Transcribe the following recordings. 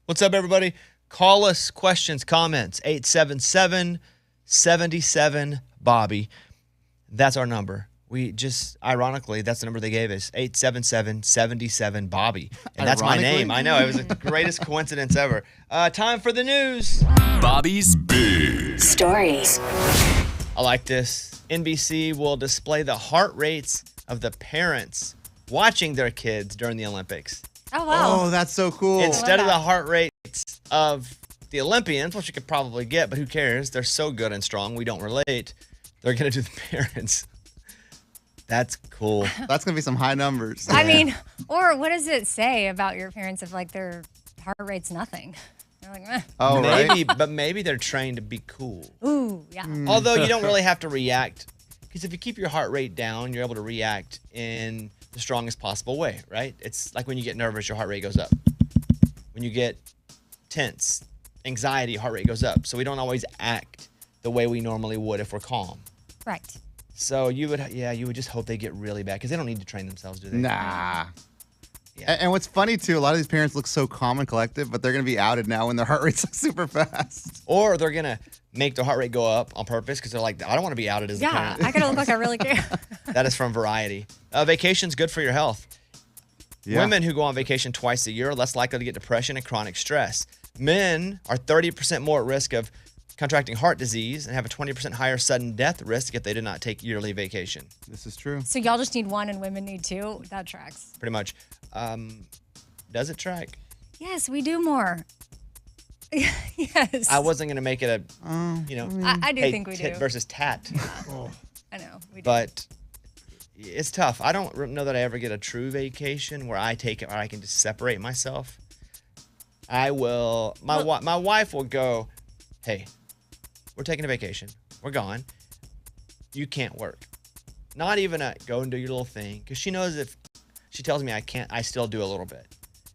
What's up, everybody? Call us, questions, comments, 877-77-Bobby. That's our number. We just, ironically, that's the number they gave us, 877-77-Bobby. And that's my name. I know. It was the greatest coincidence ever. Time for the news. Bobby's Big Stories. I like this. NBC will display the heart rates of the parents watching their kids during the Olympics. Oh, wow. Oh, that's so cool. Instead of the heart rates of the Olympians, which you could probably get, but who cares? They're so good and strong, we don't relate. They're going to do the parents. That's cool. That's going to be some high numbers. I mean, or what does it say about your parents if, like, their heart rate's nothing? They're like, meh. Oh, maybe, right. but maybe they're trained to be cool. Ooh, yeah. Although you don't really have to react, because if you keep your heart rate down, you're able to react in the strongest possible way, right? It's like when you get nervous, your heart rate goes up. When you get tense, anxiety, heart rate goes up. So we don't always act the way we normally would if we're calm. Right. So you would just hope they get really bad, because they don't need to train themselves, do they? Nah. Yeah. And what's funny, too, a lot of these parents look so calm and collective, but they're going to be outed now when their heart rate's super fast. Or they're going to make their heart rate go up on purpose because they're like, I don't want to be outed as a Yeah, parent. I gotta look like I really care. That is from Variety. Vacation's good for your health. Yeah. Women who go on vacation twice a year are less likely to get depression and chronic stress. Men are 30% more at risk of contracting heart disease and have a 20% higher sudden death risk if they did not take yearly vacation. This is true. So y'all just need one and women need two? That tracks. Pretty much. Does it track? Yes, we do more. Yes. I wasn't going to make it a, I do hey, think we tit do. versus tat. I know, we do. But it's tough. I don't know that I ever get a true vacation where I take it, where I can just separate myself. I will. My wife will go, hey, we're taking a vacation. We're gone. You can't work. Not even a go and do your little thing, because she knows if she tells me I can't, I still do a little bit.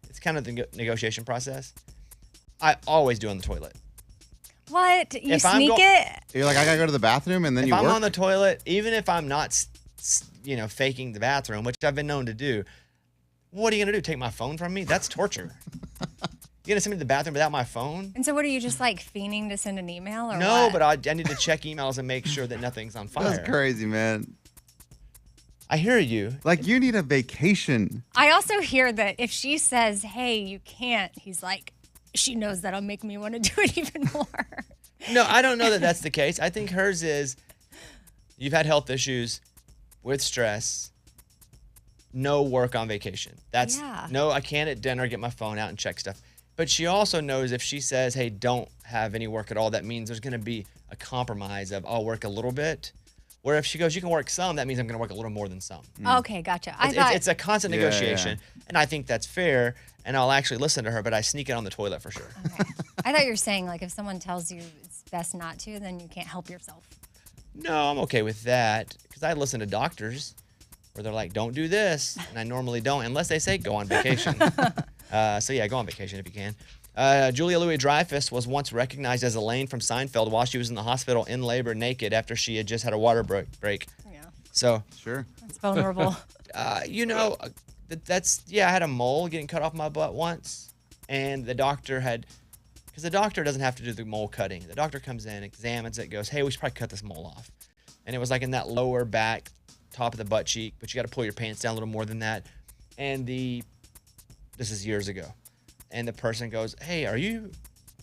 It's kind of the negotiation process. I always do on the toilet. What? You If I'm sneak go- it? You're like, I got to go to the bathroom, and then If you I'm work. on the toilet, even if I'm not, faking the bathroom, which I've been known to do, what are you going to do? Take my phone from me? That's torture. You going to send me to the bathroom without my phone? And so what, are you just like fiending to send an email or No, what? but I need to check emails and make sure that nothing's on fire. That's crazy, man. I hear you. Like, you need a vacation. I also hear that if she says, hey, you can't, he's like, she knows that'll make me want to do it even more. No, I don't know that that's the case. I think hers is, you've had health issues with stress, no work on vacation. That's no, I can't at dinner get my phone out and check stuff. But she also knows if she says, hey, don't have any work at all, that means there's going to be a compromise of, I'll work a little bit. Where if she goes, you can work some, that means I'm going to work a little more than some. Okay, gotcha. It's a constant negotiation, and I think that's fair, and I'll actually listen to her, but I sneak it on the toilet for sure. Okay. I thought you were saying, like, if someone tells you it's best not to, then you can't help yourself. No, I'm okay with that, because I listen to doctors where they're like, don't do this, and I normally don't, unless they say go on vacation. So yeah, go on vacation if you can. Julia Louis-Dreyfus was once recognized as Elaine from Seinfeld while she was in the hospital in labor naked after she had just had a water break. Yeah. So Sure. It's vulnerable. I had a mole getting cut off my butt once, and the doctor because the doctor doesn't have to do the mole cutting. The doctor comes in, examines it, goes, hey, we should probably cut this mole off. And it was like in that lower back, top of the butt cheek, but you got to pull your pants down a little more than that. And this is years ago. And the person goes, hey, are you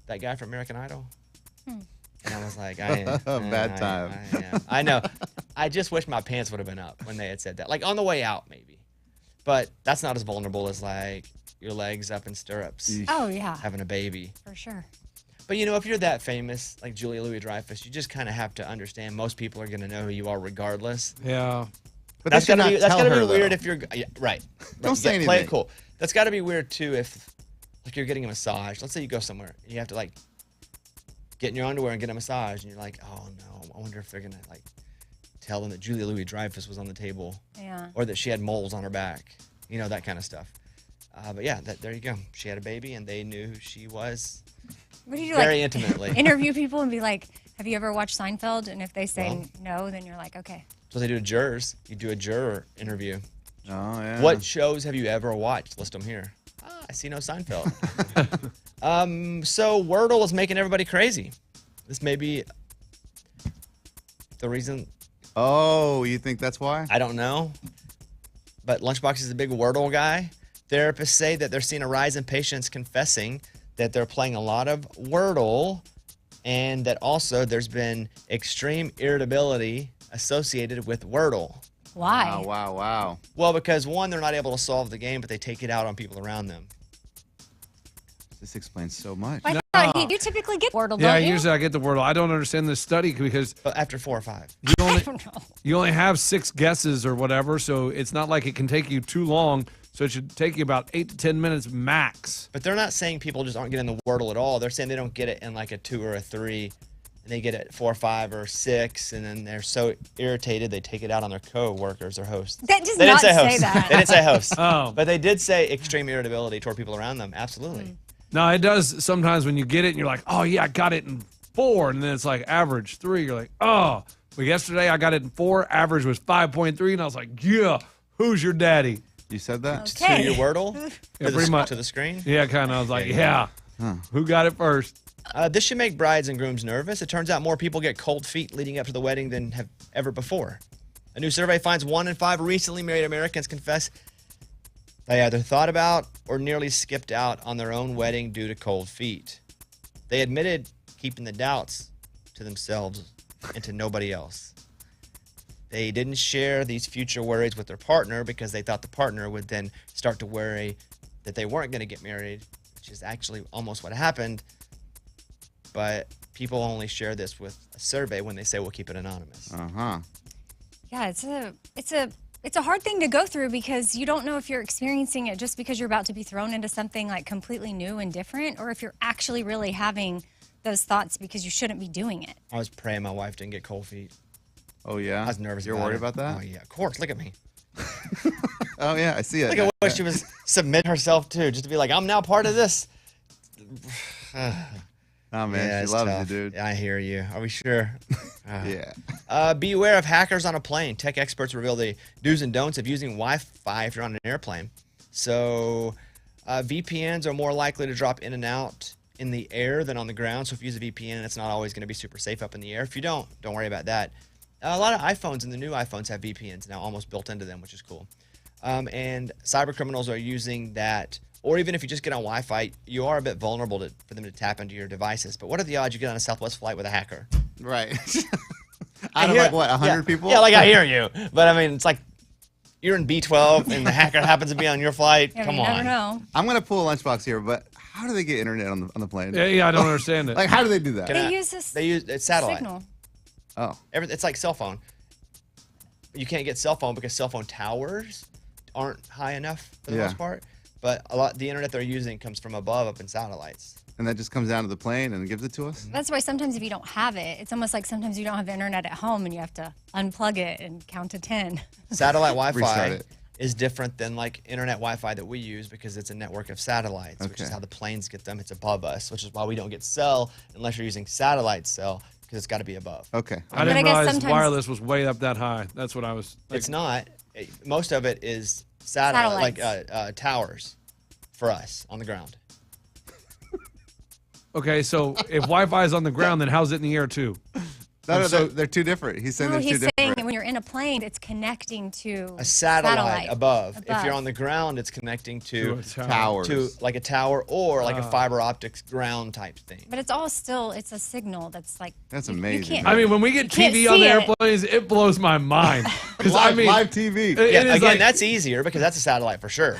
that guy from American Idol? And I was like, I am. Bad time. I know. I just wish my pants would have been up when they had said that. Like on the way out, maybe. But that's not as vulnerable as like your legs up in stirrups. Oh, yeah. Having a baby. For sure. But if you're that famous, like Julia Louis-Dreyfus, you just kind of have to understand most people are going to know who you are regardless. Yeah. But That's they should gotta not tell be her, weird though. if you're right. Don't say Play anything. it cool. That's got to be weird too if like you're getting a massage. Let's say you go somewhere and you have to like get in your underwear and get a massage, and you're like, oh no, I wonder if they're gonna like tell them that Julia Louis-Dreyfus was on the table, or that she had moles on her back, that kind of stuff. But yeah, there you go. She had a baby, and they knew who she was. What do you do? Very like, intimately. Interview people and be like, have you ever watched Seinfeld? And if they say no, then you're like, okay. So they do jurors. You do a juror interview. Oh, yeah. What shows have you ever watched? List them here. I see no Seinfeld. So Wordle is making everybody crazy. This may be the reason. Oh, you think that's why? I don't know. But Lunchbox is a big Wordle guy. Therapists say that they're seeing a rise in patients confessing that they're playing a lot of Wordle, and that also there's been extreme irritability associated with Wordle. Why? Wow. Well, because one, they're not able to solve the game, but they take it out on people around them. This explains so much. I thought you typically get Wordle, Yeah, don't you? usually I get the Wordle. I don't understand this study because But after 4 or 5. I don't know. you only have 6 guesses or whatever, so it's not like it can take you too long. So it should take you about 8 to 10 minutes max. But they're not saying people just aren't getting the Wordle at all. They're saying they don't get it in like a 2 or a 3, and they get it 4 or 5 or 6, and then they're so irritated they take it out on their co-workers or hosts. That does They didn't not say say hosts. that. They didn't say hosts. Oh. But they did say extreme irritability toward people around them. Absolutely. No, it does sometimes when you get it and you're like, oh, yeah, I got it in 4. And then it's like average 3. You're like, oh. But yesterday I got it in 4. Average was 5.3. And I was like, yeah, who's your daddy? You said that? Okay. To your Wordle? Yeah, to, pretty much. to the screen? Yeah, kind of. I was like, Yeah, yeah. Who got it first? This should make brides and grooms nervous. It turns out more people get cold feet leading up to the wedding than have ever before. A new survey finds 1 in 5 recently married Americans confess they either thought about or nearly skipped out on their own wedding due to cold feet. They admitted keeping the doubts to themselves and to nobody else. They didn't share these future worries with their partner because they thought the partner would then start to worry that they weren't going to get married, which is actually almost what happened. But people only share this with a survey when they say we'll keep it anonymous. Uh-huh. Yeah, it's a hard thing to go through because you don't know if you're experiencing it just because you're about to be thrown into something like completely new and different, or if you're actually really having those thoughts because you shouldn't be doing it. I was praying my wife didn't get cold feet. Oh, yeah? I was nervous You're about worried it. about that? Oh, yeah, of course. Look at me. Oh, yeah, I see it. Look at what she was submitting herself to, just to be like, I'm now part of this. Oh, man, Yeah, she it's loves tough. you, dude. I hear you. Are we sure? Yeah. Beware of hackers on a plane. Tech experts reveal the do's and don'ts of using Wi-Fi if you're on an airplane. So VPNs are more likely to drop in and out in the air than on the ground. So if you use a VPN, it's not always going to be super safe up in the air. If you don't worry about that. A lot of iPhones and the new iPhones have VPNs now almost built into them, which is cool. And cyber criminals are using that. Or even if you just get on Wi-Fi, you are a bit vulnerable for them to tap into your devices. But what are the odds you get on a Southwest flight with a hacker? Right. Out of, like, what, 100 people? Yeah, like I hear you. But I mean, it's like you're in B-12 and the hacker happens to be on your flight. Yeah, Come you on. never know. I'm going to pull a lunchbox here, but how do they get internet on the plane? Yeah, I don't understand it. Like, how do they do that? They use this It's satellite. signal. Oh. It's like cell phone. You can't get cell phone because cell phone towers aren't high enough for the Yeah. most part. But the internet they're using comes from above up in satellites. And that just comes down to the plane and gives it to us? That's why sometimes if you don't have it, it's almost like sometimes you don't have internet at home and you have to unplug it and count to 10. Satellite Restart Wi-Fi it. is different than like internet Wi-Fi that we use because it's a network of satellites, which is Okay. how the planes get them. It's above us, which is why we don't get cell unless you're using satellite cell because it's got to be above. Okay. I But I didn't guess realize sometimes- wireless was way up that high. That's what I was. Like, It's not. Most of it is satellite, Satellites. like towers for us on the ground. okay, so if Wi-Fi is on the ground, then how's it in the air too? No, so- they're too different. He's saying No, they're too he's saying different. that when you're in a plane, it's connecting to A satellite above. If you're on the ground, it's connecting To to a tower. Towers. to like a tower or like a fiber optics ground type thing. But it's all still, it's a signal that's like. That's you amazing. can't- I mean, when we get can't TV on the see it. airplanes, it blows my mind. Because I live, mean, live TV. it Yeah, is again, like, that's easier because that's a satellite for sure.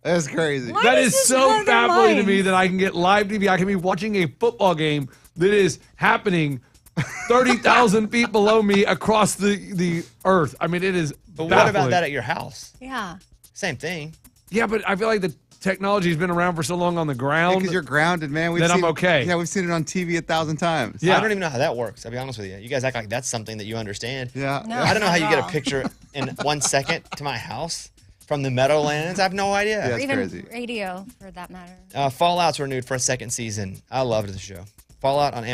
That's crazy. Why that does is this so blow their baffling to me minds? that I can get live TV. I can be watching a football game that is happening 30,000 feet below me across the earth. I mean, it is. But what baffling. about that at your house? Yeah. Same thing. Yeah, but I feel like the technology has been around for so long on the ground. Because you're grounded, man. Then I'm seen, okay. Yeah, we've seen it on TV 1,000 times. Yeah. I don't even know how that works. I'll be honest with you. You guys act like that's something that you understand. Yeah. No. I don't know how you Not get at a all. picture in 1 second to my house from the Meadowlands. I have no idea. Yeah. Or That's even crazy. radio, for that matter. Fallout's renewed for a second season. I loved the show. Fallout on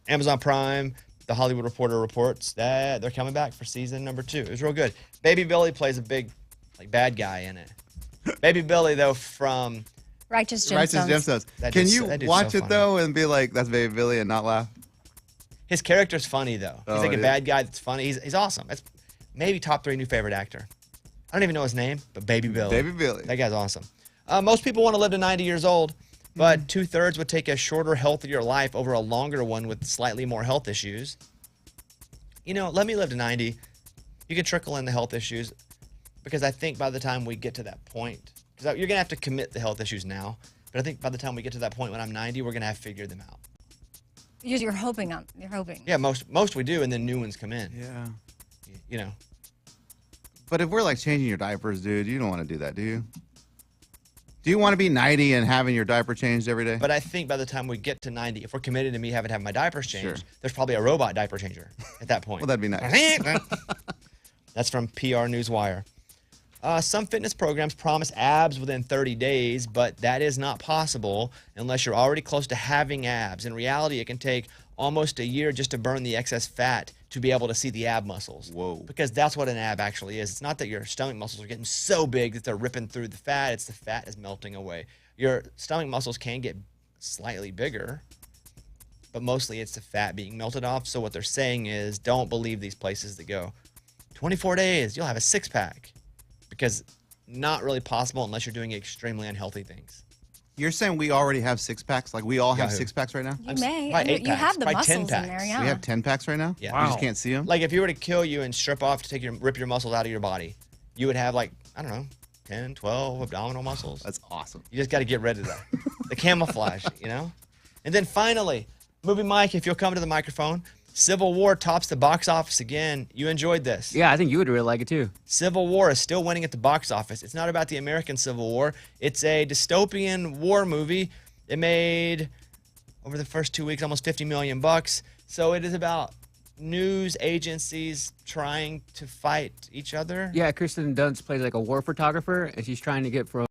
Amazon Prime. The Hollywood Reporter reports that they're coming back for season number 2. It was real good. Baby Billy plays a big, like, bad guy in it. Baby Billy, though, from Righteous Gemstones. Righteous Gemstones. That Can dude's- you that dude's watch so it funny. though and be like, "That's Baby Billy," and not laugh? His character's funny though. He's Oh, like a it is? bad guy that's funny. He's awesome. That's maybe top 3 new favorite actor. I don't even know his name, but Baby Billy. Baby Billy. That guy's awesome. Most people want to live to 90 years old, but 2/3 would take a shorter, healthier life over a longer one with slightly more health issues. You know, let me live to 90. You can trickle in the health issues because I think by the time we get to that point, because you're going to have to commit the health issues now, but I think by the time we get to that point when I'm 90, we're going to have figured them out. You're hoping. You're hoping. Yeah, most we do, and then new ones come in. Yeah. You know. But if we're like changing your diapers, dude, you don't want to do that, do you? Do you want to be 90 and having your diaper changed every day? But I think by the time we get to 90, if we're committed to me having to have my diapers changed, Sure. there's probably a robot diaper changer at that point. Well, that'd be nice. That's from PR Newswire. Some fitness programs promise abs within 30 days, but that is not possible unless you're already close to having abs. In reality, it can take almost a year just to burn the excess fat to be able to see the ab muscles. Whoa. Because that's what an ab actually is. It's not that your stomach muscles are getting so big that they're ripping through the fat. It's the fat is melting away. Your stomach muscles can get slightly bigger, but mostly it's the fat being melted off. So what they're saying is don't believe these places that go 24 days, you'll have a six-pack. Because not really possible unless you're doing extremely unhealthy things. You're saying we already have 6-packs? Like we all have Yahoo. 6-packs right now? You may. probably And you 8 have the packs, probably 10 muscles in there. packs. Yeah. We have 10 packs right now? Yeah. You just Wow. can't see them? Like if you were to kill you and strip off to rip your muscles out of your body, you would have like, I don't know, 10, 12 abdominal muscles. That's awesome. You just got to get rid of that. The camouflage, you know? And then finally, Movie Mike, if you'll come to the microphone, Civil War tops the box office again. You enjoyed this. Yeah, I think you would really like it too. Civil War is still winning at the box office. It's not about the American Civil War. It's a dystopian war movie. It made, over the first 2 weeks, almost $50 million. So it is about news agencies trying to fight each other. Yeah, Kristen Dunst plays like a war photographer, and she's trying to get to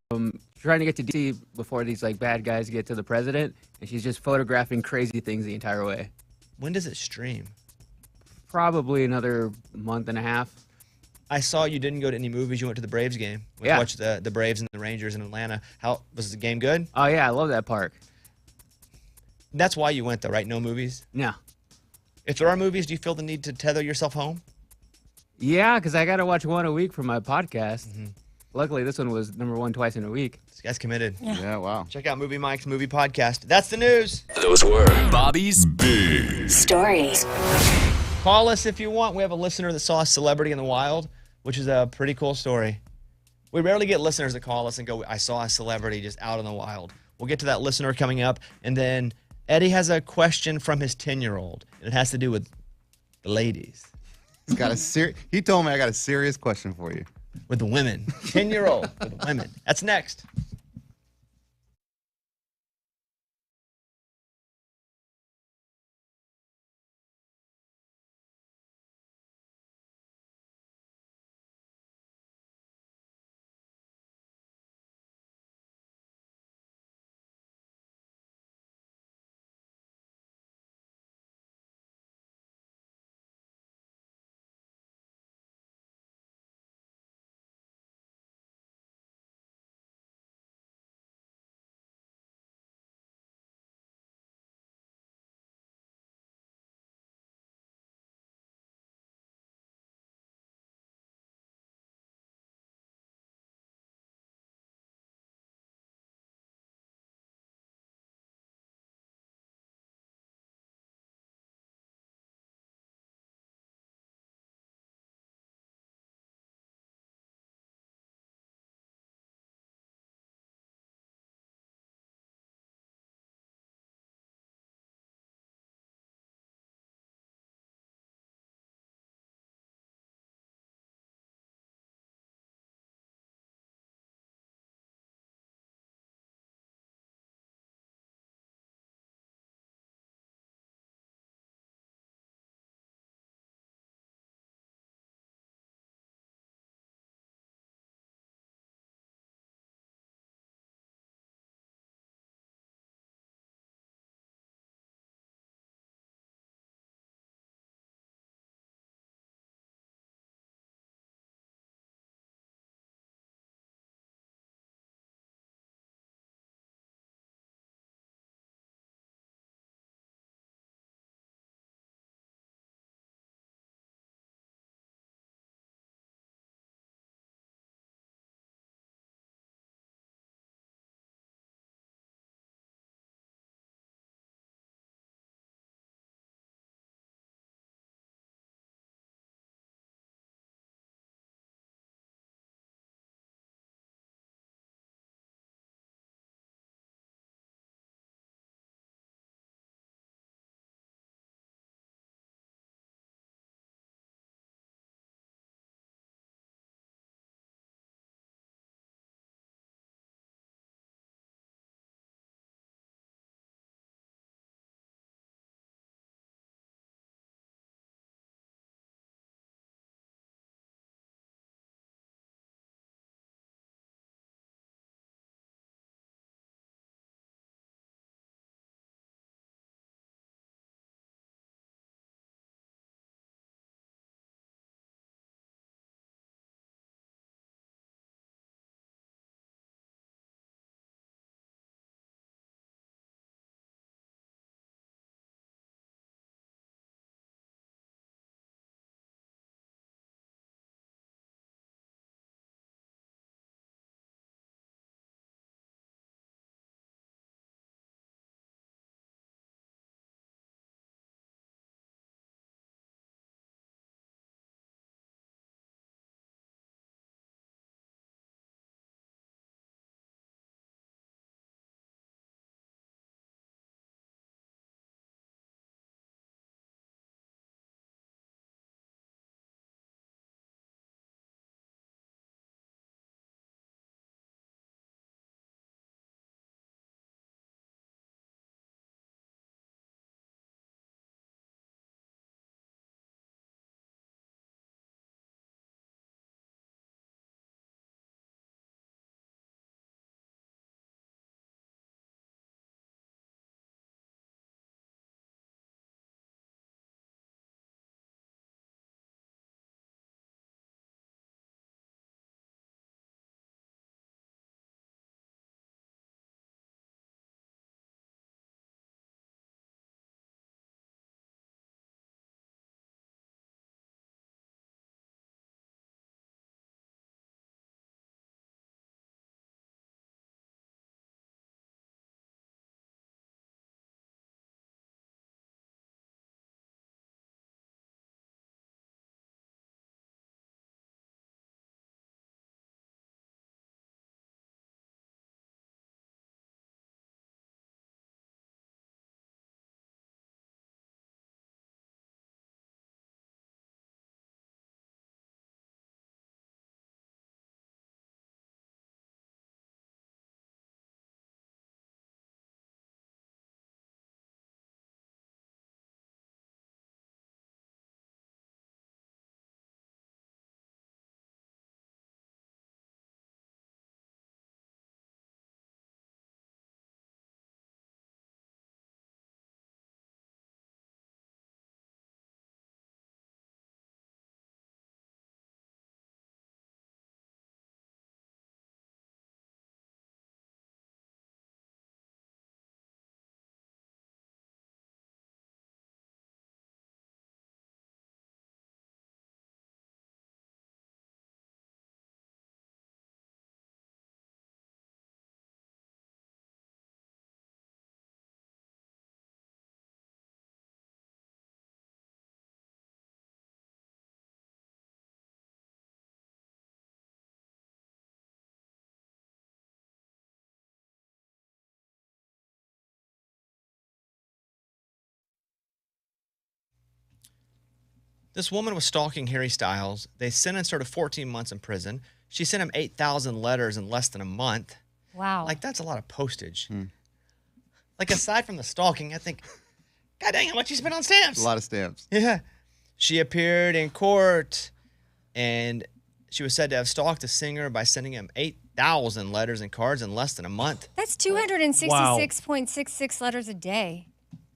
DC before these like bad guys get to the president, and she's just photographing crazy things the entire way. When does it stream? Probably another month and a half. I saw you didn't go to any movies. You went to the Braves game. Yeah. Watched the Braves and the Rangers in Atlanta. How was the game good? Oh yeah, I love that park. That's why you went though, right? No movies? No. If there are movies, do you feel the need to tether yourself home? Yeah, because I got to watch one a week for my podcast. Luckily, this one was #1 twice in a week. This guy's committed. Yeah, wow. Check out Movie Mike's movie podcast. That's the news. Those were Bobby's Big Stories. Call us if you want. We have a listener that saw a celebrity in the wild, which is a pretty cool story. We rarely get listeners that call us and go, I saw a celebrity just out in the wild. We'll get to that listener coming up. And then Eddie has a question from his 10-year-old. And it has to do with the ladies, He's got he told me I got a serious question for you. with the women. 10-year-old with the women. That's next. This woman was stalking Harry Styles. They sentenced her to 14 months in prison. She sent him 8,000 letters in less than a month. Wow. Like, that's a lot of postage. Like, aside from the stalking, I think, God dang, how much you spent on stamps? A lot of stamps. Yeah. She appeared in court, and she was said to have stalked the singer by sending him 8,000 letters and cards in less than a month. That's 266.66 letters a day.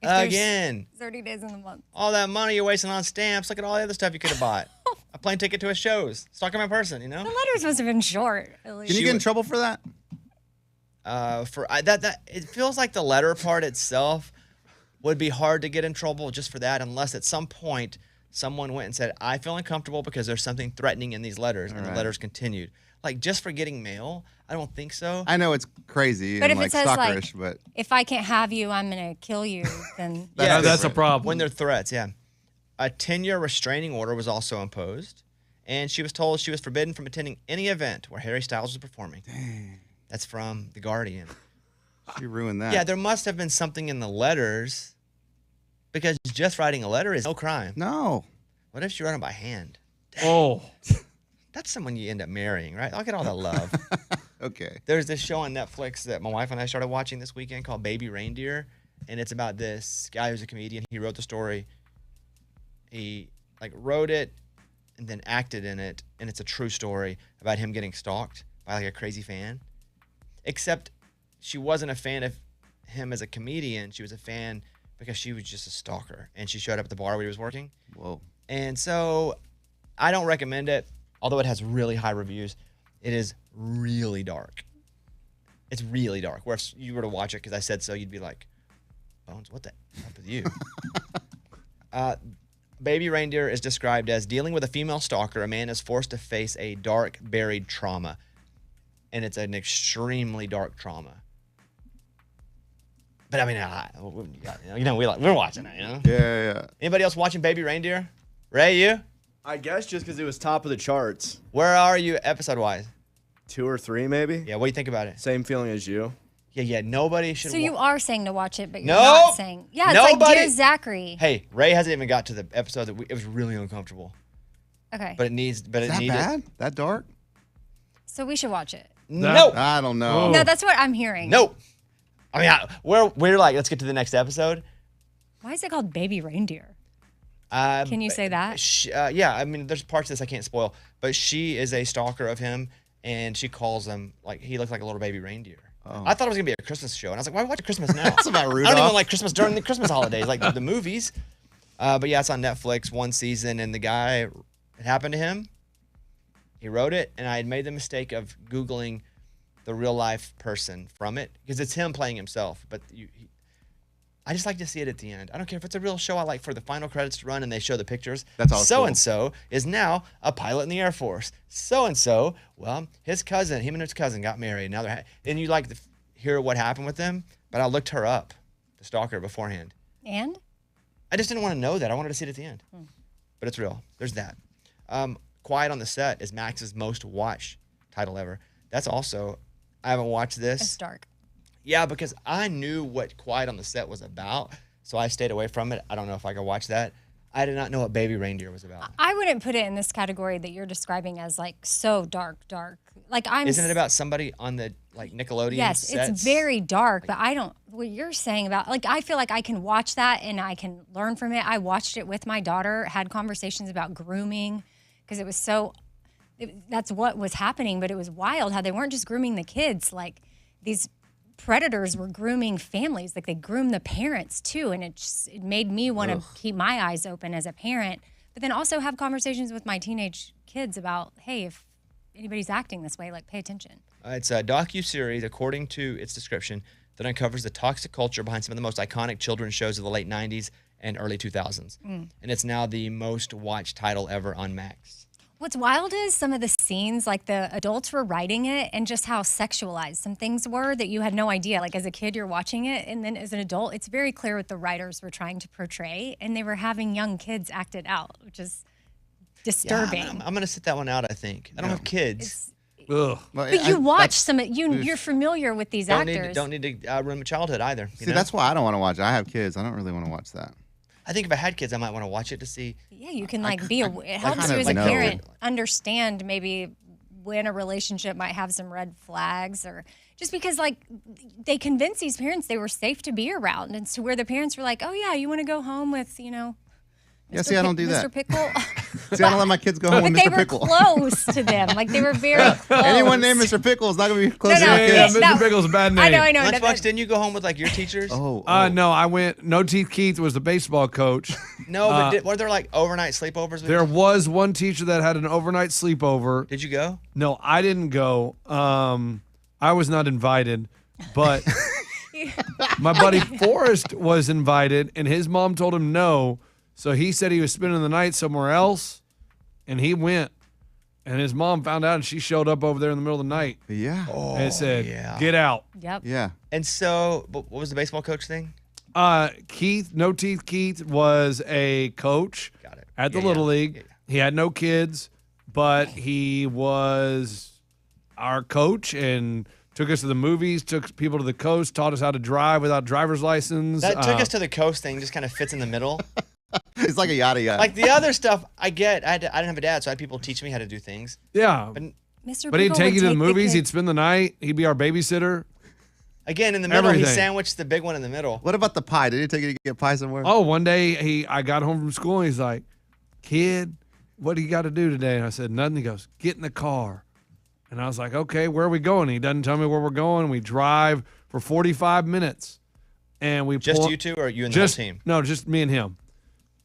If there's Again, 30 days in the month. all that money you're wasting on stamps. Look at all the other stuff you could have bought. A plane ticket to his shows. Stalking my person, you know? The letters must have been short, at least. Can you get in trouble for that? It feels like the letter part itself would be hard to get in trouble just for that, unless at some point someone went and said, I feel uncomfortable because there's something threatening in these letters, and the letters continued. Like, just for getting mail, I don't think so. I know it's crazy But and if it says, like, stalkerish, but if I can't have you, I'm going to kill you, then Yeah, That's a problem. When they're threats, yeah. A 10-year restraining order was also imposed, and she was told she was forbidden from attending any event where Harry Styles was performing. Dang. That's from The Guardian. she ruined that. Yeah, there must have been something in the letters, because just writing a letter is no crime. No. What if she wrote them by hand? Oh. That's someone you end up marrying, right? Look at all that love. Okay. There's this show on Netflix that my wife and I started watching this weekend called Baby Reindeer, and it's about this guy who's a comedian. He wrote the story. He wrote it and then acted in it, and it's a true story about him getting stalked by a crazy fan. Except she wasn't a fan of him as a comedian. She was a fan because she was just a stalker, and she showed up at the bar where he was working. Whoa. And so I don't recommend it, although it has really high reviews. It is really dark. It's really dark. Where if you were to watch it because I said so, you'd be like, Bones, what the up with you? Baby Reindeer is described as dealing with a female stalker. A man is forced to face a dark, buried trauma. And it's an extremely dark trauma. But I mean, we're watching it, you know? Yeah. Anybody else watching Baby Reindeer? Ray, you? I guess just because it was top of the charts. Where are you episode-wise? 2 or 3, maybe. Yeah, what do you think about it? Same feeling as you. Yeah, nobody should. So you are saying to watch it, but you're No. not saying. Yeah, it's like Nobody- Dear Zachary. Hey, Ray hasn't even got to the episode that it was really uncomfortable. Okay. But it needs. But Is it that needed. bad? That dark? So we should watch it. No. I don't know. Oh. No, that's what I'm hearing. No. I mean, we're like, let's get to the next episode. Why is it called Baby Reindeer? Can you say that? Yeah, I mean, there's parts of this I can't spoil, but she is a stalker of him, and she calls him like he looks like a little baby reindeer. Oh. I thought it was gonna be a Christmas show, and I was like, why watch Christmas now? It's about I don't Rudolph. even like Christmas during the Christmas holidays, like the movies. But yeah, it's on Netflix, one season, and the guy, it happened to him. He wrote it, and I had made the mistake of Googling the real life person from it because it's him playing himself. But I just like to see it at the end. I don't care if it's a real show. I like for the final credits to run and they show the pictures. That's all. So and so is now a pilot in the Air Force. So and so, well, his cousin, him and his cousin got married. Now and you like to hear what happened with them. But I looked her up, the stalker, beforehand. And? I just didn't want to know that. I wanted to see it at the end. But it's real. There's that. Quiet on the Set is Max's most watched title ever. That's also, I haven't watched this. It's dark. Yeah, because I knew what Quiet on the Set was about, so I stayed away from it. I don't know if I could watch that. I did not know what Baby Reindeer was about. I wouldn't put it in this category that you're describing as like so dark. Like Isn't it about somebody on the like Nickelodeon Yes, sets? it's very dark, but I don't. What you're saying about like I feel like I can watch that and I can learn from it. I watched it with my daughter, had conversations about grooming because it was so. That's what was happening, but it was wild how they weren't just grooming the kids. Like these predators were grooming families. Like they groomed the parents too, and it made me want to keep my eyes open as a parent. But then also have conversations with my teenage kids about, hey, if anybody's acting this way, like pay attention. It's a docu-series, according to its description, that uncovers the toxic culture behind some of the most iconic children's shows of the late 90s and early 2000s. And it's now the most watched title ever on Max. What's wild is some of the scenes, like the adults were writing it and just how sexualized some things were that you had no idea. Like as a kid, you're watching it, and then as an adult, it's very clear what the writers were trying to portray, and they were having young kids act it out, which is disturbing. Yeah, I'm going to sit that one out, I think. I don't have kids. Ugh. Well, But you watch that's- some, you're familiar with these Don't actors. need to ruin my childhood either. See, that's why I don't want to watch it. I have kids. I don't really want to watch that. I think if I had kids, I might want to watch it to see. Yeah, you can like be aware. It helps kind you of as a know. parent understand maybe when a relationship might have some red flags, or just because like they convinced these parents they were safe to be around, and to where the parents were like, oh yeah, you want to go home with Yeah, see, I don't do Mr. that. Pickle. See, I don't let my kids go home But with they Mr. were Pickle. close to them. Like they were very close. Anyone named Mr. Pickle is not going to be close No, to no, their Yeah, kids. Mr. Pickle's a bad name. I know. Lunchbox, didn't you go home with like your teachers? Oh, No, I went. No Teeth Keith was the baseball coach. No, but were there like overnight sleepovers? With There you? was one teacher that had an overnight sleepover. Did you go? No, I didn't go. I was not invited, but my buddy Forrest was invited, and his mom told him no. So he said he was spending the night somewhere else, and he went. And his mom found out, and she showed up over there in the middle of the night yeah. and said, yeah. "Get out." Yep. Yeah. And so, what was the baseball coach thing? Keith, No Teeth Keith, was a coach Got it. at the Yeah, Little yeah. League. Yeah. He had no kids, but he was our coach and took us to the movies, took people to the coast, taught us how to drive without driver's license. That took us to the coast thing. Just kind of fits in the middle. It's like a yada yada. Like the other stuff, I get. I didn't have a dad, so I had people teach me how to do things. Yeah. But Mr. But he'd Pickle take would you to the take movies. kids- He'd spend the night. He'd be our babysitter. again, in the middle, he Everything. sandwiched the big one in the middle. What about the pie? Did he take you to get pie somewhere? Oh, one day I got home from school and he's like, "Kid, what do you got to do today?" And I said, "Nothing." He goes, "Get in the car." And I was like, "Okay, where are we going?" He doesn't tell me where we're going. We drive for 45 minutes, and we Just pull, you two, or you and the whole team? No, just me and him.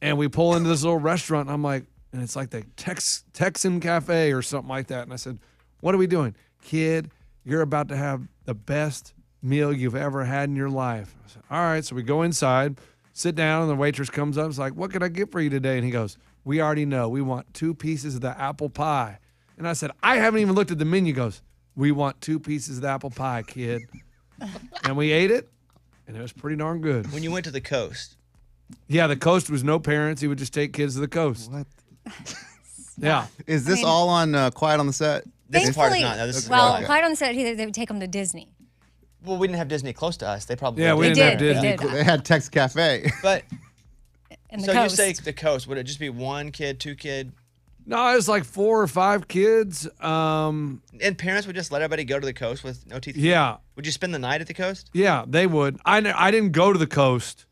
And we pull into this little restaurant, and I'm like, and it's like the Texan Cafe or something like that. And I said, "What are we doing?" "Kid, you're about to have the best meal you've ever had in your life." I said, "All right." So we go inside, sit down, and the waitress comes up. It's like, "What can I get for you today?" And he goes, "We already know. We want 2 pieces of the apple pie." And I said, "I haven't even looked at the menu." He goes, "We want 2 pieces of the apple pie, kid." And we ate it, and it was pretty darn good. When you went to the coast, Yeah, the coast was no parents. He would just take kids to the coast. What? Yeah. Is this mean- all on Quiet on the Set? this part is Thankfully- not. No, this is well, real life. Clyde on the set, they would take them to Disney. Well, we didn't have Disney close to us. They probably Yeah, we did. didn't have did, Disney. they did. They had Tex Cafe. But And the so coast. you say the coast? Would it just be 1 kid, 2 kid, No, it was like 4 or 5 kids. and parents would just let everybody go to the coast with no teeth? Yeah. Would you spend the night at the coast? Yeah, they would. I didn't go to the coast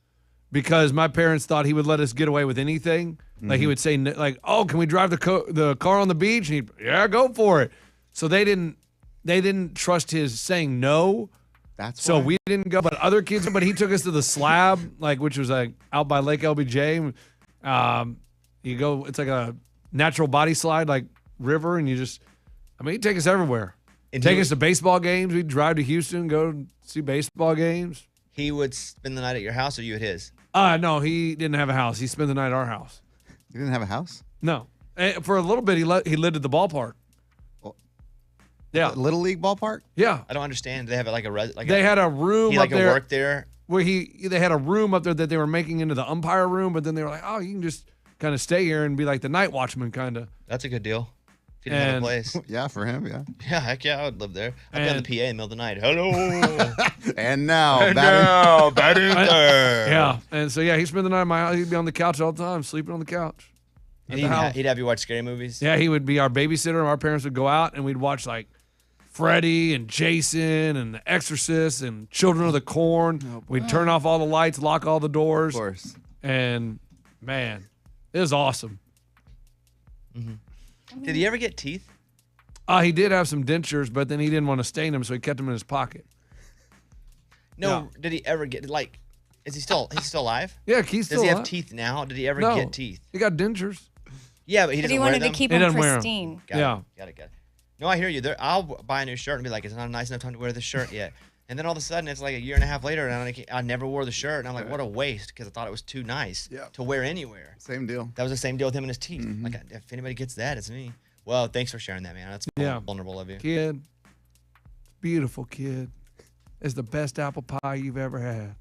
because my parents thought he would let us get away with anything. Like he would say, like, "Oh, can we drive the car on the beach?" And he'd, "Yeah, go for it." So they didn't trust his saying no. That's So why. we didn't go, but other kids. But he took us to the Slab, like which was like out by Lake LBJ. You go, it's like a natural body slide, like river, and he'd take us everywhere. And Take he us to baseball games. We'd drive to Houston, go see baseball games. He would spend the night at your house, or you at his? No, he didn't have a house. He spent the night at our house. You didn't have a house? No, for a little bit he lived at the ballpark. Well, Yeah, Little League ballpark? yeah. I don't understand. They have like a They had a room he up like a there work there. where they had a room up there that they were making into the umpire room, but then they were like, "Oh, you can just kind of stay here and be like the night watchman, kind of." That's a good deal. If you didn't have a And- place. Yeah, for him, yeah. Yeah, heck yeah, I would live there. I'd be on the And- PA in the middle of the night. Hello. And now, batting- now, batting third. Yeah, and so yeah, he spent the night at my house. He'd be on the couch all the time, sleeping on the couch. And At the house. he'd have you watch scary movies. Yeah, he would be our babysitter. Our parents would go out and we'd watch like Freddy and Jason and The Exorcist and Children of the Corn. We'd turn off all the lights, lock all the doors, Of course. and man, it was awesome. Did he ever get teeth? He did have some dentures, but then he didn't want to stain them, so he kept them in his pocket. No. Yeah. Did he ever get like? Is he still? He's still alive? Yeah, Keith's Does still he have alive. teeth now? Did he ever No, get teeth? he got dentures. Yeah, but he But doesn't he wear wanted to them? keep He them doesn't wear 'em. pristine. Got Yeah. it. Got it. No, I hear you. I'll buy a new shirt and be like, it's not nice enough time to wear this shirt yet. And then all of a sudden, it's like a year and a half later, and I never wore the shirt. And I'm like, what a waste, because I thought it was too nice to wear anywhere. Same deal. That was the same deal with him and his teeth. Like, if anybody gets that, it's me. Well, thanks for sharing that, man. That's Yeah. vulnerable of you. Kid, beautiful kid. It's the best apple pie you've ever had.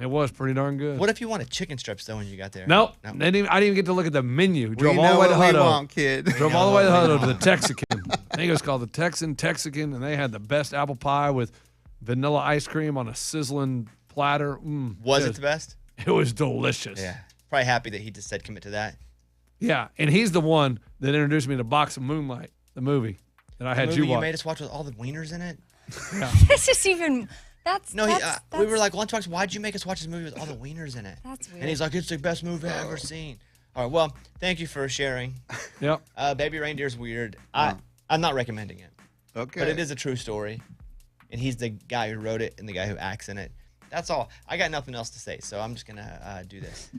It was pretty darn good. What if you wanted chicken strips, though, when you got there? Nope. No. I didn't even get to look at the menu. We Drove all know the way to what we Hutto. want, kid. Drove all the way to Hutto to the Texican. I think it was called the Texican, and they had the best apple pie with vanilla ice cream on a sizzling platter. Was it the best? It was delicious. Yeah. Probably happy that he just said commit to that. Yeah, and he's the one that introduced me to Box of Moonlight, the movie that I The had movie you watch. made us watch with all the wieners in it. That's just even. That's No, that's, we were like, Lunchbox, why'd you make us watch this movie with all the wieners in it? That's weird. And he's like, it's the best movie I've ever seen. All right, well, thank you for sharing. Yep. Baby Reindeer's weird. I'm not recommending it. Okay. But it is a true story. And he's the guy who wrote it and the guy who acts in it. That's all. I got nothing else to say, so I'm just going to do this.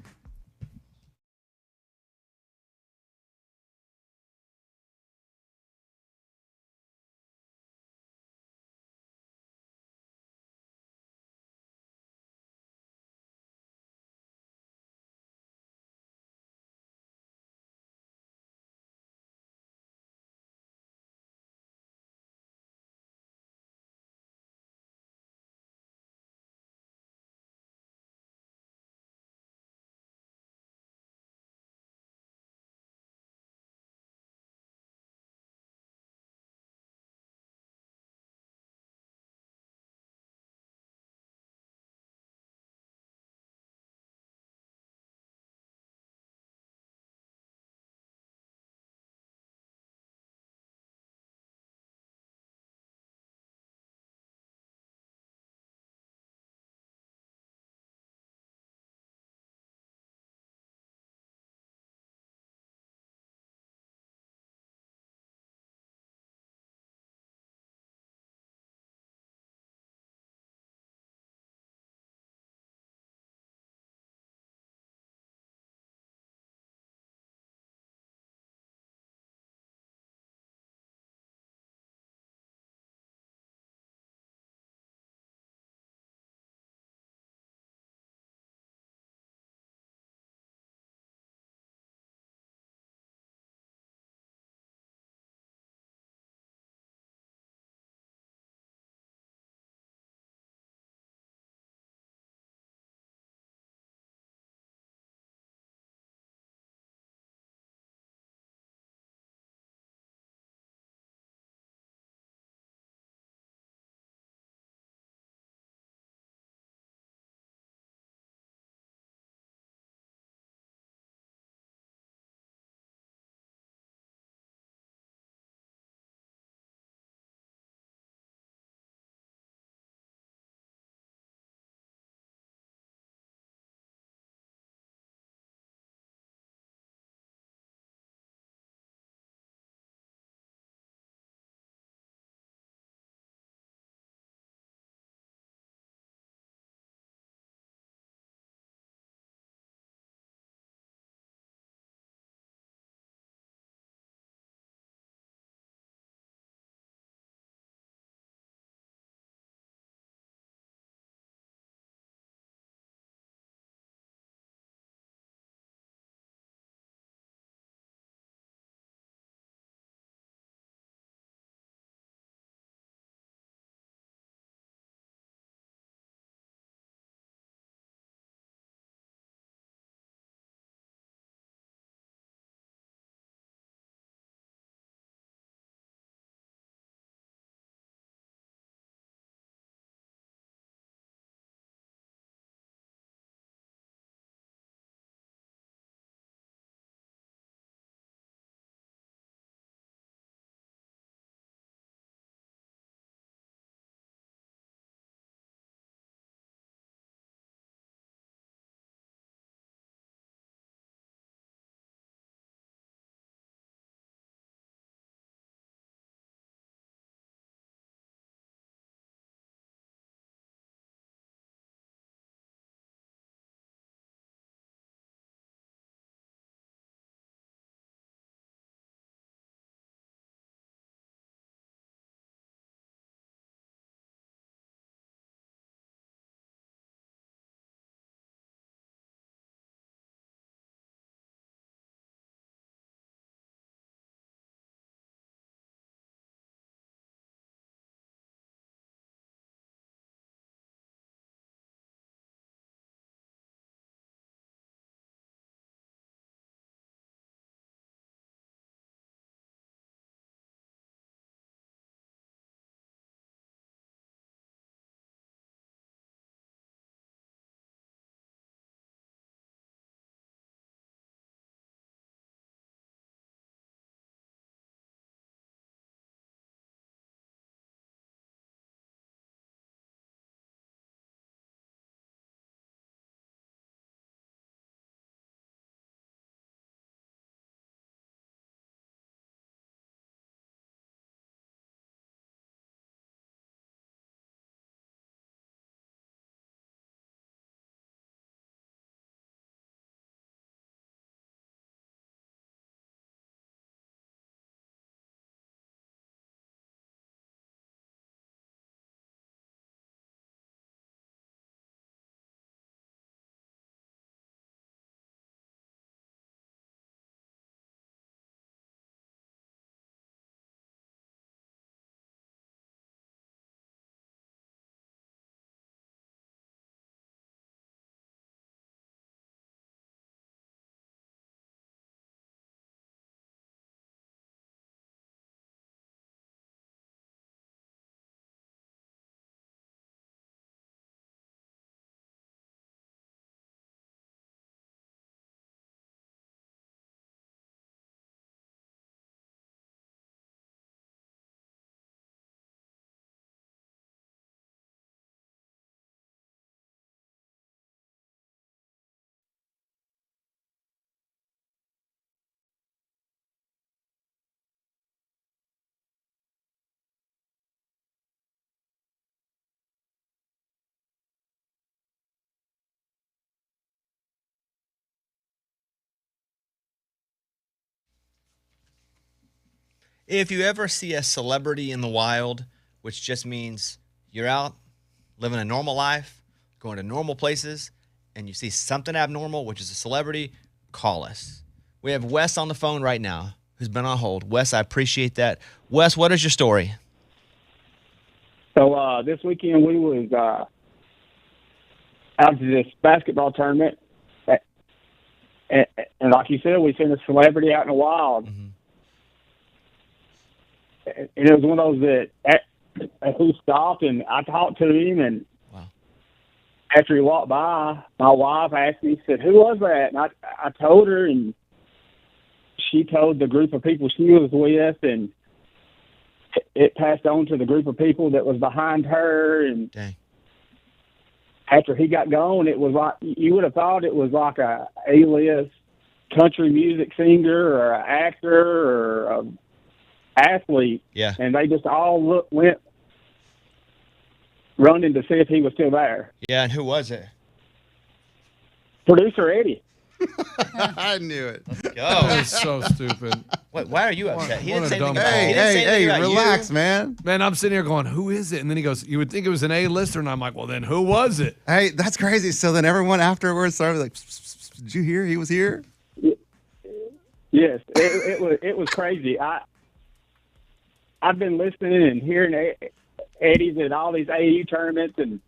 If you ever see a celebrity in the wild, which just means you're out living a normal life, going to normal places, and you see something abnormal, which is a celebrity, call us. We have Wes on the phone right now, who's been on hold. Wes, I appreciate that. Wes, what is your story? So this weekend we was out to this basketball tournament, and like you said, we seen a celebrity out in the wild. Mm-hmm. And it was one of those that he stopped, and I talked to him, and Wow. after he walked by, my wife asked me, said, "Who was that?" And I told her, and she told the group of people she was with, and it passed on to the group of people that was behind her. And Dang. after he got gone, it was like, you would have thought it was like a A-list country music singer or an actor or a athlete. Yeah. And they just all went running to see if he was still there. Yeah, and who was it? Producer Eddie. I knew it. That Go. is so stupid. Why are you upset? He what didn't a say anything dumb about call. he didn't say anything about relax, you. man. Man, I'm sitting here going, who is it? And then he goes, you would think it was an A-lister. And I'm like, well, then who was it? Hey, that's crazy. So then everyone afterwards started like, "Psst, psst, psst, did you hear he was here?" Yes, it was crazy. I've been listening and hearing Eddie's at all these AU tournaments, and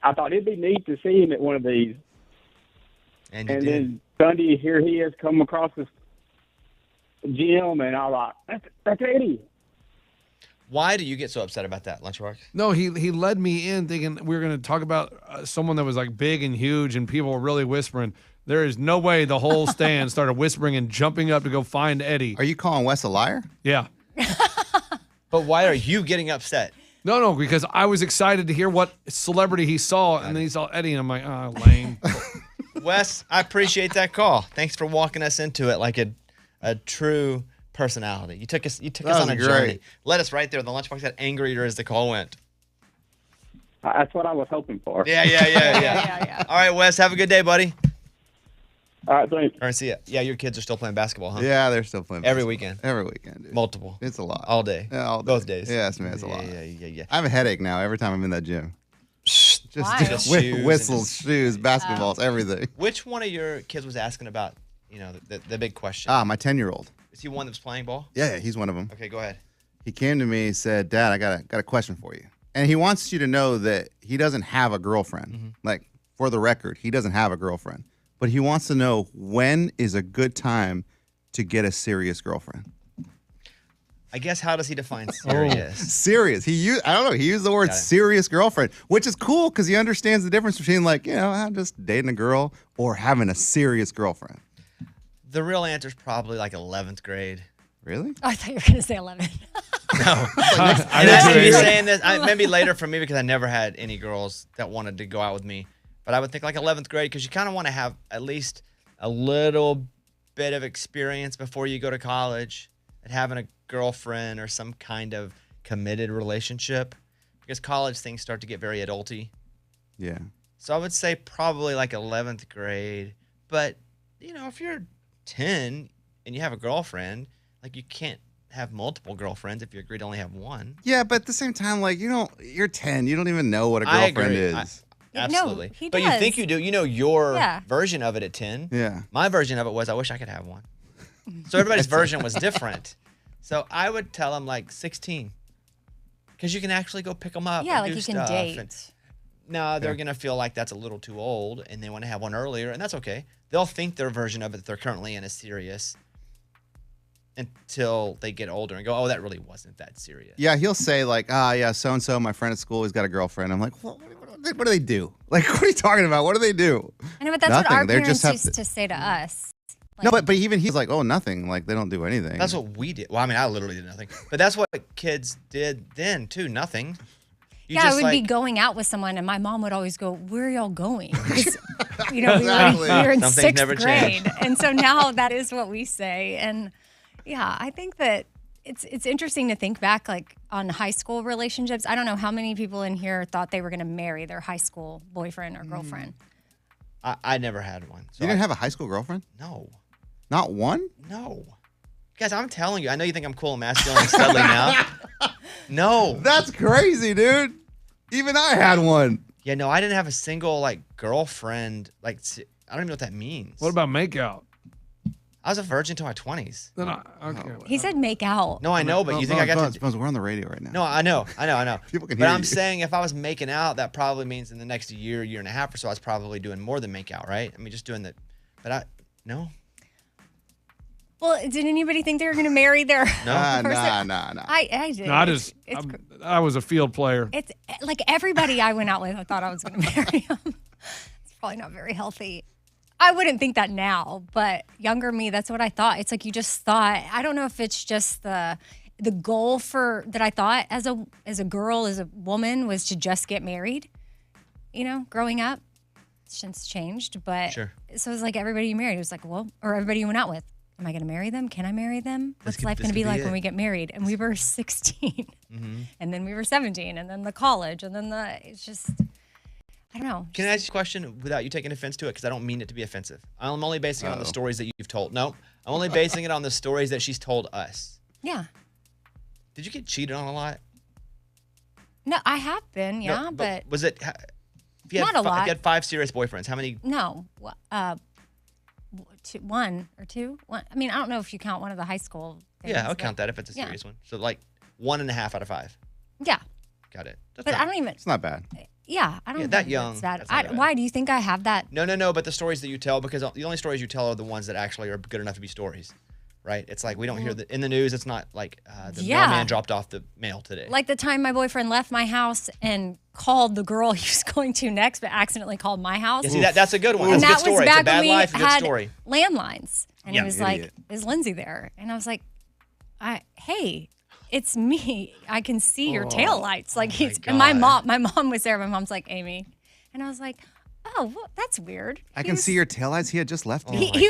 I thought it'd be neat to see him at one of these. And And did. then Sunday, here he is come across this gym, and I was like, that's Eddie. Why do you get so upset about that, Lunchbox? No, he led me in thinking we were going to talk about someone that was like big and huge and people were really whispering. There is no way the whole stand started whispering and jumping up to go find Eddie. Are you calling Wes a liar? Yeah. But why are you getting upset? No, because I was excited to hear what celebrity he saw, and then he saw Eddie, and I'm like, oh, lame. Wes, I appreciate that call. Thanks for walking us into it like a true personality. You took us on a was journey. great. Let us right there. The Lunchbox got angrier as the call went. That's what I was hoping for. Yeah. Yeah. All right, Wes, have a good day, buddy. All right, thanks. All right, see ya. Yeah, your kids are still playing basketball, huh? Yeah, they're still playing Every basketball. weekend. Every weekend, dude. Multiple. It's a lot. All day. Yeah, all day. Both days. Yes, man, it's a lot. Yeah. I have a headache now every time I'm in that gym. Just Why? Just shoes and whistles, just- shoes, basketballs, everything. Which one of your kids was asking about, the big question? Ah, my 10-year-old. Is he one that's playing ball? Yeah, he's one of them. Okay, go ahead. He came to me and said, "Dad, I got a question for you." And he wants you to know that he doesn't have a girlfriend. Mm-hmm. Like, for the record, he doesn't have a girlfriend. But he wants to know when is a good time to get a serious girlfriend. I guess how does he define serious? Serious. He used the word Got it. serious girlfriend, which is cool because he understands the difference between I'm just dating a girl or having a serious girlfriend. The real answer is probably like 11th grade. Really? I thought you were going to say 11. I did didn't too. be saying this. Maybe later for me because I never had any girls that wanted to go out with me. But I would think like 11th grade because you kind of want to have at least a little bit of experience before you go to college at having a girlfriend or some kind of committed relationship because college things start to get very adulty. Yeah. So I would say probably like 11th grade. But, if you're 10 and you have a girlfriend, like you can't have multiple girlfriends if you agree to only have one. Yeah, but at the same time, you're 10. You don't even know what a I girlfriend agree. is. Absolutely. No, he But you does. think you do. You know your Yeah. version of it at 10. Yeah. My version of it was I wish I could have one. So everybody's version was different. So I would tell them like 16. Because you can actually go pick them up. Yeah, and like do you can stuff. date. And no, they're going to feel like that's a little too old and they want to have one earlier. And that's okay. They'll think their version of it that they're currently in is serious until they get older and go, oh, that really wasn't that serious. Yeah, he'll say so-and-so, my friend at school, he's got a girlfriend. I'm like, what do they do? Like, what are you talking about? What do they do? I know, but that's what Nothing. our They parents just have used to say to us. No, but even he's like, oh, nothing. Like, they don't do anything. That's what we did. Well, I mean, I literally did nothing. But that's what kids did then, too. Nothing. You Yeah, I just, would be going out with someone, and my mom would always go, "Where are y'all going?" 'Cause, we Exactly. were in Some things sixth never change. grade, and so now that is what we say. And yeah, I think that it's interesting to think back, like on high school relationships. I don't know how many people in here thought they were going to marry their high school boyfriend or girlfriend. I never had one. So You didn't have a high school girlfriend? No. Not one? No. Guys, I'm telling you, I know you think I'm cool and masculine and studly now. No. That's crazy, dude. Even I had one. Yeah, no, I didn't have a single like girlfriend. Like, I don't even know what that means. What about makeout? I was a virgin until my 20s. Then okay. He said make out. No, I know, but you think I got to? We're on the radio right now. No, I know. People can But hear I'm you. saying if I was making out, that probably means in the next year and a half or so, I was probably doing more than make out, right? I mean, just doing the. But no. Well, did anybody think they were going to marry their Nah. I did. No, I was a field player. It's like everybody I went out with, I thought I was going to marry him. It's probably not very healthy. I wouldn't think that now, but younger me, that's what I thought. It's like you just thought. I don't know if it's just the goal that I thought as a girl, as a woman, was to just get married. You know, growing up, since changed, but Sure. So it was like everybody you married. It was like, well, or everybody you went out with. Am I going to marry them? Can I marry them? What's life going to be like when we get married? And we were 16, and then we were 17, and then the college, and then it's just, I don't know. Can I ask you a question without you taking offense to it? Because I don't mean it to be offensive. I'm only basing it on the stories that you've told. No, I'm only basing it on the stories that she's told us. Yeah. Did you get cheated on a lot? No, I have been, yeah, No, but was it? If you had Not a lot. If you had 5 serious boyfriends, how many? no. One or two. One. I mean, I don't know if you count one of the high school things. Yeah, I'll but- count that if it's a yeah. serious one. So like 1.5 out of 5. Yeah, Got it. That's but not- I don't even. It's not bad. Yeah, I don't. Yeah, that think young, That's bad. that's not bad. Why do you think I have that? No. But the stories that you tell, because the only stories you tell are the ones that actually are good enough to be stories, right? It's like we don't hear in the news. It's not like the Yeah. mailman dropped off the mail today. Like the time my boyfriend left my house and called the girl he was going to next, but accidentally called my house. Yeah, see, that's a good one. And That's a that good was story. It's a back when bad we life, a good had story. landlines. And Yeah. he was Idiot. like, "Is Lindsay there?" And I was like, "Hey, it's me. I can see your taillights." Like and my mom was there. My mom's like, "Amy," and I was like, "Oh, well, that's weird." I can see your taillights. He had just left me. He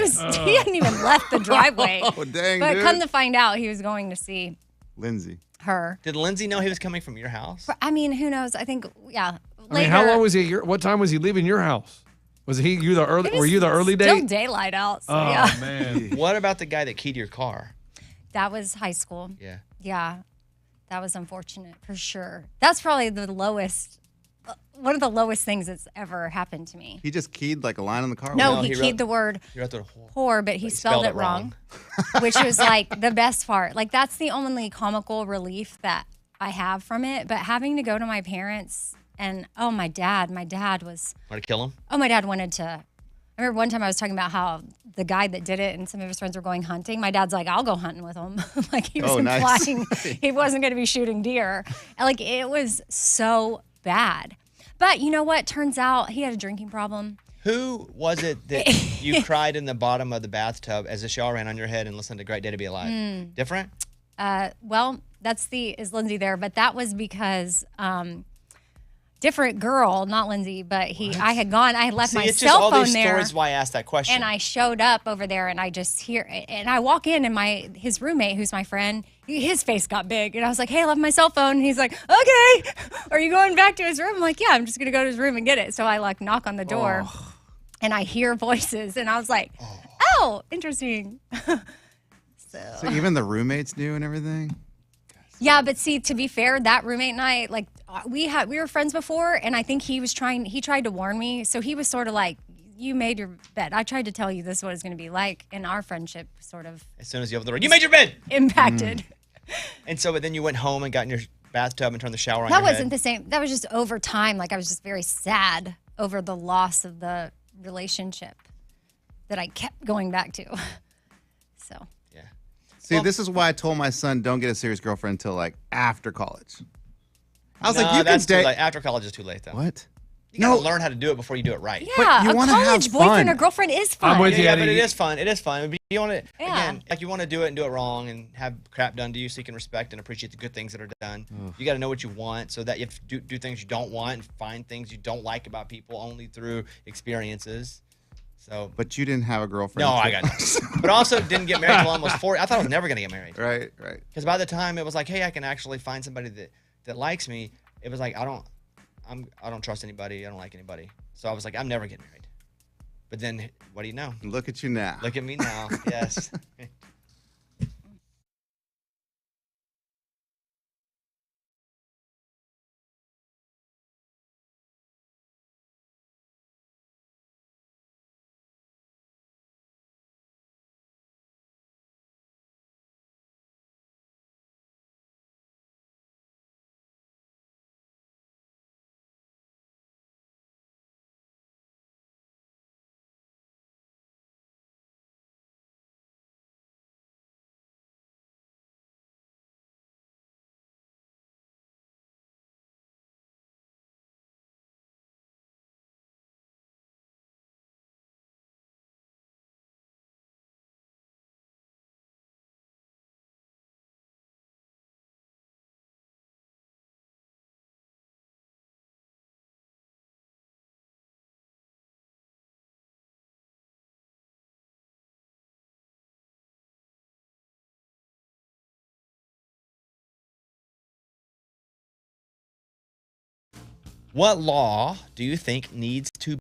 hadn't even left the driveway. Oh, dang, But dude. come to find out, he was going to see Lindsay. her. Did Lindsay know he was coming from your house? I mean, who knows? I think, yeah. I mean, how long was he? What time was he leaving your house? Was he you the early? Were you the early Still date? daylight out. So Oh yeah. man. What about the guy that keyed your car? That was high school. Yeah. Yeah. That was unfortunate for sure. That's probably the lowest, one of the lowest things that's ever happened to me. He just keyed like a line on the car. No, No, he he keyed wrote- the word You wrote the whore, but he spelled it wrong, which was like the best part. Like that's the only comical relief that I have from it. But having to go to my parents and my dad was, Want to kill him? my dad wanted to. I remember one time I was talking about how the guy that did it and some of his friends were going hunting. My dad's like, "I'll go hunting with him." Like he was Oh, nice. implying he wasn't going to be shooting deer. And like it was so bad. But you know what? Turns out he had a drinking problem. Who was it that you cried in the bottom of the bathtub as the shower ran on your head and listened to Great Day to Be Alive? Different? Well, is Lindsay there? But that was because different girl, not Lindsay, but I had left See, my it's just cell all phone these there. stories why I asked that question. And I showed up over there and I just hear, and I walk in and his roommate, who's my friend, his face got big. And I was like, "Hey, I left my cell phone." And he's like, "Okay, are you going back to his room?" I'm like, "Yeah, I'm just going to go to his room and get it." So I like knock on the door and I hear voices and I was like, "Oh, interesting." So even the roommates knew and everything. Yeah, but see, to be fair, that roommate and I, like, we were friends before, and I think he tried to warn me. So he was sort of like, "You made your bed. I tried to tell you this is what it's going to be like," and our friendship sort of as soon as you opened the door, you made your bed! impacted. And so, but then you went home and got in your bathtub and turned the shower on That your wasn't head. the same. That was just over time. Like, I was just very sad over the loss of the relationship that I kept going back to. So. Yeah. See, this is why I told my son don't get a serious girlfriend until like after college. I was No, like, you can that's too date. late. After college is too late, though. What? You gotta learn how to do it before you do it right. Yeah, you a wanna college have boyfriend fun. or girlfriend is fun. I'm with you. Yeah, but Eddie. it is fun. It is fun. But you want to Yeah. again, like you want to do it and do it wrong and have crap done to you, so you can respect and appreciate the good things that are done. You got to know what you want, so that you have to do things you don't want and find things you don't like about people only through experiences. So, But you didn't have a girlfriend. no, I until- got it. But also didn't get married until almost 40. I thought I was never gonna get married Right. because by the time it was like, hey, I can actually find somebody that likes me. It was like I don't trust anybody. I don't like anybody. So I was like, I'm never getting married. But then, what do you know? Look at you now. Look at me now. Yes. What law do you think needs to